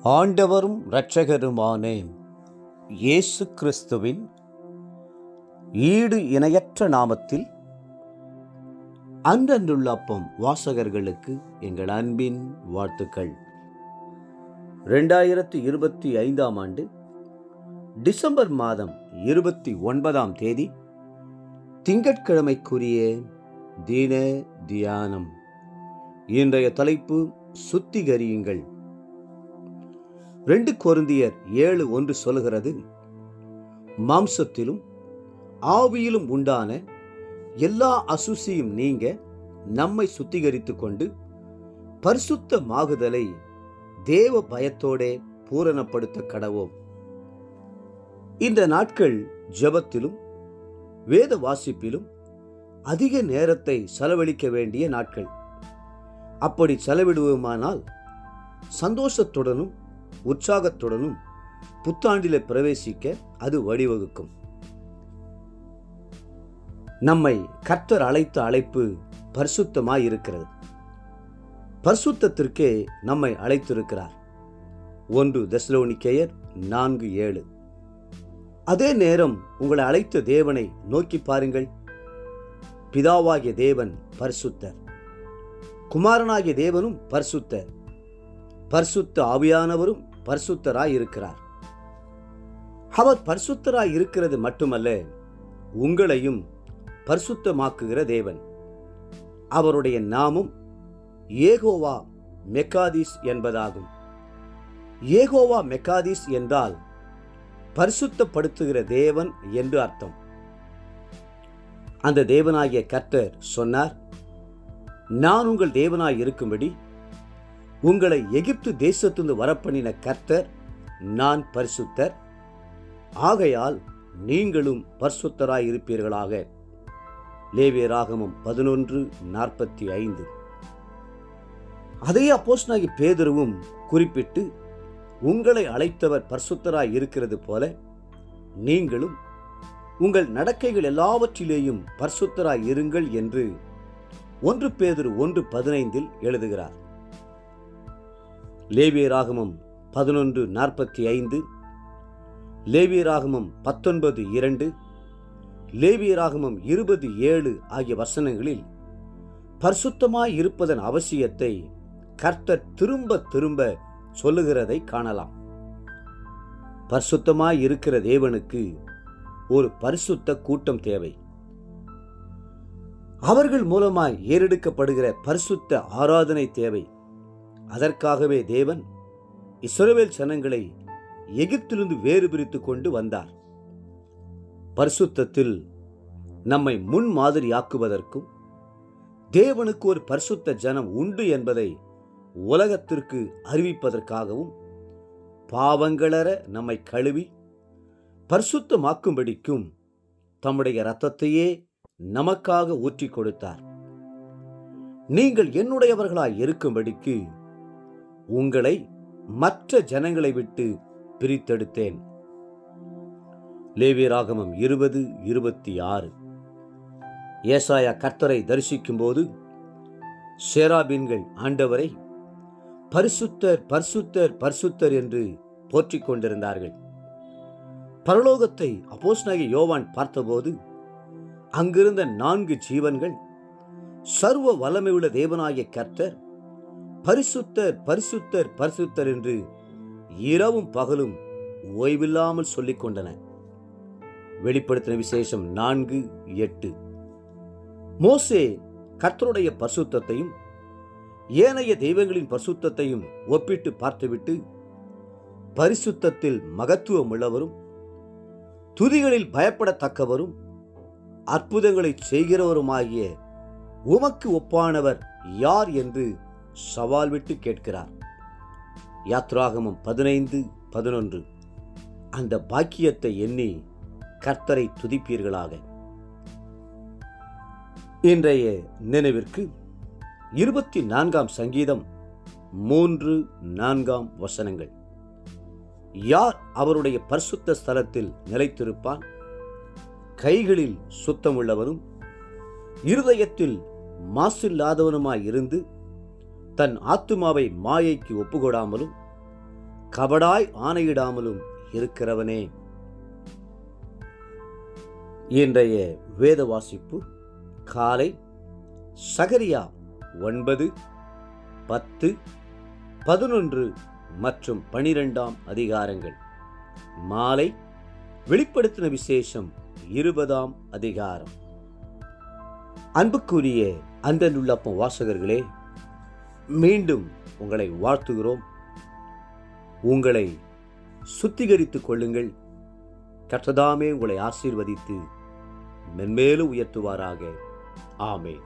ஆண்டவரும் இரட்சகருமான இயேசு கிறிஸ்துவின் ஈடு இணையற்ற நாமத்தில் அன்றன்றுள்ள அப்பம் வாசகர்களுக்கு எங்கள் அன்பின் வாழ்த்துக்கள். 2025 ஆண்டு டிசம்பர் மாதம் 29 தேதி திங்கட்கிழமைக்குரிய தின தியானம். இன்றைய தலைப்பு சுத்திகரியுங்கள். 2 கொரிந்தியர் 7:1 சொல்கிறது, மாம்சத்திலும் ஆவியிலும் உண்டான எல்லா அசுசியும் நீங்க நம்மை சுத்திகரித்துக் கொண்டு பரிசுத்தமாகுதலை தேவ பயத்தோடே பூரணப்படுத்த கடவோம். இந்த நாட்கள் ஜெபத்திலும் வேத வாசிப்பிலும் அதிக நேரத்தை செலவழிக்க வேண்டிய நாட்கள். அப்படி செலவிடுவோமானால் சந்தோஷத்துடனும் உற்சாகத்துடனும் புத்தாண்டில பிரவேசிக்க அது வழிவகுக்கும். நம்மை கர்த்தர் அழைத்த அழைப்பு பரிசுத்தமாய் இருக்கிறது. பரிசுத்தத்திற்கே நம்மை அழைத்திருக்கிறார். 1 தெசலோனிக்கேயர் 4:7. அதே நேரம் உங்களை அழைத்த தேவனை நோக்கி பாருங்கள். பிதாவாகிய தேவன் பரிசுத்தர், குமாரனாகிய தேவனும் பரிசுத்தர், பரிசுத்த ஆவியானவரும் பரிசுத்தராய் இருக்கிறார். அவர் பரிசுத்தராய் இருக்கிறது மட்டுமல்ல, உங்களையும் பரிசுத்தமாக்குகிற தேவன். அவருடைய நாமம் யெகோவா மெக்காதிஸ் என்பதாகும். யெகோவா மெக்காதிஸ் என்றால் பரிசுத்தப்படுத்துகிற தேவன் என்று அர்த்தம். அந்த தேவனாகிய கர்த்தர் சொன்னார், நான் உங்கள் தேவனாய் இருக்கும்படி உங்களை எகிப்து தேசத்திலிருந்து வரப்பண்ணின கர்த்தர் நான் பரிசுத்தர், ஆகையால் நீங்களும் பரிசுத்தராய் இருப்பீர்களாக. லேவியராகமம் 11:45. அதே அப்போஸ்தலனாகிய பேதுருவும் குறிப்பிட்டு, உங்களை அழைத்தவர் பரிசுத்தராய் இருக்கிறது போல நீங்களும் உங்கள் நடக்கைகள் எல்லாவற்றிலேயும் பரிசுத்தராய் இருங்கள் என்று 1 பேதுரு 1:15 எழுதுகிறார். லேவியராகமம் 11:45, லேவியராகமம் 19:2, லேவியராகமம் 20:7 ஆகிய வசனங்களில் பரிசுத்தமாய் இருப்பதன் அவசியத்தை கர்த்தர் திரும்ப திரும்ப சொல்லுகிறதை காணலாம். பரிசுத்தமாய் இருக்கிற தேவனுக்கு ஒரு பரிசுத்த கூட்டம் தேவை. அவர்கள் மூலமாய் ஏறெடுக்கப்படுகிற பரிசுத்த ஆராதனை தேவை. அதற்காகவே தேவன் இஸ்ரவேல் ஜனங்களை எகிப்திலிருந்து வேறு பிரித்து கொண்டு வந்தார். பரிசுத்தத்தில் நம்மை முன்மாதிரியாக்குவதற்கும் தேவனுக்கு ஒரு பரிசுத்த ஜனம் உண்டு என்பதை உலகத்திற்கு அறிவிப்பதற்காகவும் பாவங்களற நம்மை கழுவி பரிசுத்தமாக்கும்படிக்கும் தம்முடைய இரத்தத்தையே நமக்காக ஊற்றி கொடுத்தார். நீங்கள் என்னுடையவர்களாய் இருக்கும்படிக்கு உங்களை மற்ற ஜனங்களை விட்டு பிரித்தெடுத்தேன். லேவியராகமம் 20:26. ஏசாயா கர்த்தரை தரிசிக்கும் போது சேராபீன்கள் ஆண்டவரை பரிசுத்தர் பரிசுத்தர் பரிசுத்தர் என்று போற்றிக் கொண்டிருந்தார்கள். பரலோகத்தை அப்போஸ்தலனாகிய யோவான் பார்த்தபோது அங்கிருந்த 4 ஜீவன்கள் சர்வ வல்லமையுள்ள தேவனாகிய கர்த்தர் பரிசுத்தர் பரிசுத்தர் பரிசுத்தர் என்று இரவும் பகலும் ஓய்வில்லாமல் சொல்லிக் கொண்டன. வெளிப்படுத்தின விசேஷம் 4:8. மோசே கர்த்தருடைய பரிசுத்தத்தையும் ஏனைய தெய்வங்களின் பரிசுத்தத்தையும் ஒப்பிட்டு பார்த்துவிட்டு, பரிசுத்தத்தில் மகத்துவம் உள்ளவரும் துதிகளில் பயப்படத்தக்கவரும் அற்புதங்களை செய்கிறவருமாகிய உமக்கு ஒப்பானவர் யார் என்று சவால் விட்டு கேட்கிறார். யாத்ராகமம் 15:11. அந்த பாக்கியத்தை எண்ணி கர்த்தரை துதிப்பீர்களாக. இன்றைய நினைவிற்கு 24ஆம் சங்கீதம் 3-4 வசனங்கள். யார் அவருடைய பரிசுத்த ஸ்தலத்தில் நிலைத்திருப்பான்? கைகளில் சுத்தமுள்ளவனும் இருதயத்தில் மாசில்லாதவனுமாய் இருந்து தன் ஆத்துமாவை மாயைக்கு ஒப்புக்கொடாமலும் கபடாய் ஆணையிடாமலும் இருக்கிறவனே. இன்றைய வேத வாசிப்பு காலை சகரியா 9, 10, 11 மற்றும் 12 அதிகாரங்கள். மாலை வெளிப்படுத்தின விசேஷம் 20 அதிகாரம். அன்புக்குரிய அன்பனுள்ளப்பம் வாசகர்களே, மீண்டும் உங்களை வாழ்த்துகிறோம். உங்களை சுத்திகரித்துக் கொள்ளுங்கள். கர்த்தர் தாமே உங்களை ஆசீர்வதித்து மென்மேலும் உயர்த்துவாராக. ஆமென்.